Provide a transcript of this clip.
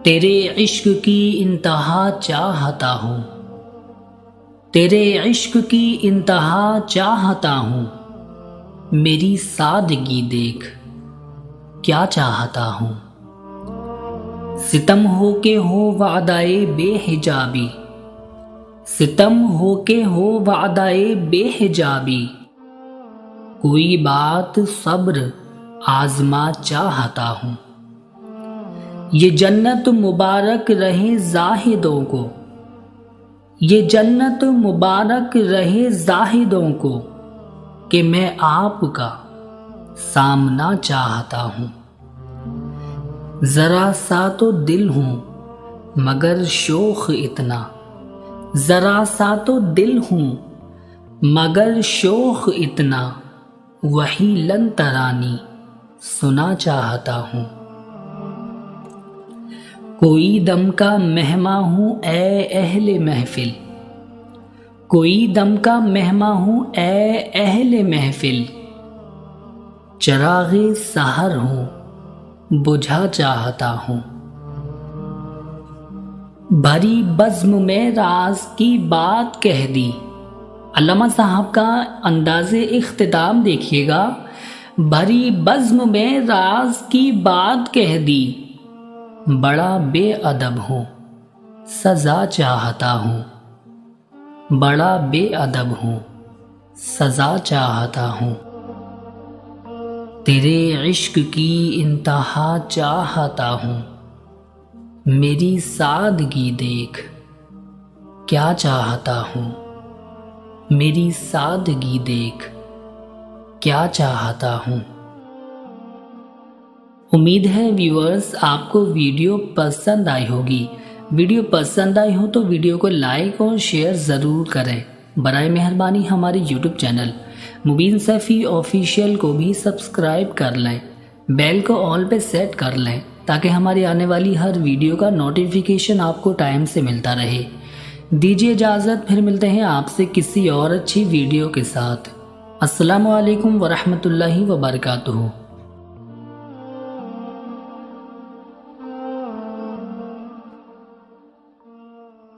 تیرے عشق کی انتہا چاہتا ہوں، تیرے عشق کی انتہا چاہتا ہوں، میری سادگی دیکھ کیا چاہتا ہوں۔ ستم ہو کے ہو وعدائے بے حجابی، ستم ہو کے ہو وعدائے بے حجابی، کوئی بات صبر آزما چاہتا ہوں۔ یہ جنت مبارک رہے زاہدوں کو، یہ جنت مبارک رہے زاہدوں کو، کہ میں آپ کا سامنا چاہتا ہوں۔ ذرا سا تو دل ہوں مگر شوخ اتنا، ذرا سا تو دل ہوں مگر شوخ اتنا، وہی لن ترانی سنا چاہتا ہوں۔ کوئی دم کا مہماں ہوں اے اہل محفل، کوئی دم کا مہماں ہوں اے اہل محفل، چراغ سحر ہوں بجھا چاہتا ہوں۔ بھری بزم میں راز کی بات کہہ دی، علامہ صاحب کا انداز اختتام دیکھیے گا۔ بھری بزم میں راز کی بات کہہ دی، بڑا بے ادب ہوں سزا چاہتا ہوں، بڑا بے ادب ہوں سزا چاہتا ہوں۔ تیرے عشق کی انتہا چاہتا ہوں، میری سادگی دیکھ کیا چاہتا ہوں، میری سادگی دیکھ کیا چاہتا ہوں۔ امید ہے ویورز آپ کو ویڈیو پسند آئی ہوگی۔ ویڈیو پسند آئی ہو تو ویڈیو کو لائک اور شیئر ضرور کریں۔ برائے مہربانی ہمارے یوٹیوب چینل مبین سیفی آفیشیل کو بھی سبسکرائب کر لیں، بیل کو آل پہ سیٹ کر لیں تاکہ ہماری آنے والی ہر ویڈیو کا نوٹیفیکیشن آپ کو ٹائم سے ملتا رہے۔ دیجیے اجازت، پھر ملتے ہیں آپ سے کسی اور اچھی ویڈیو کے ساتھ۔ السلام علیکم ورحمۃ اللہ وبرکاتہ۔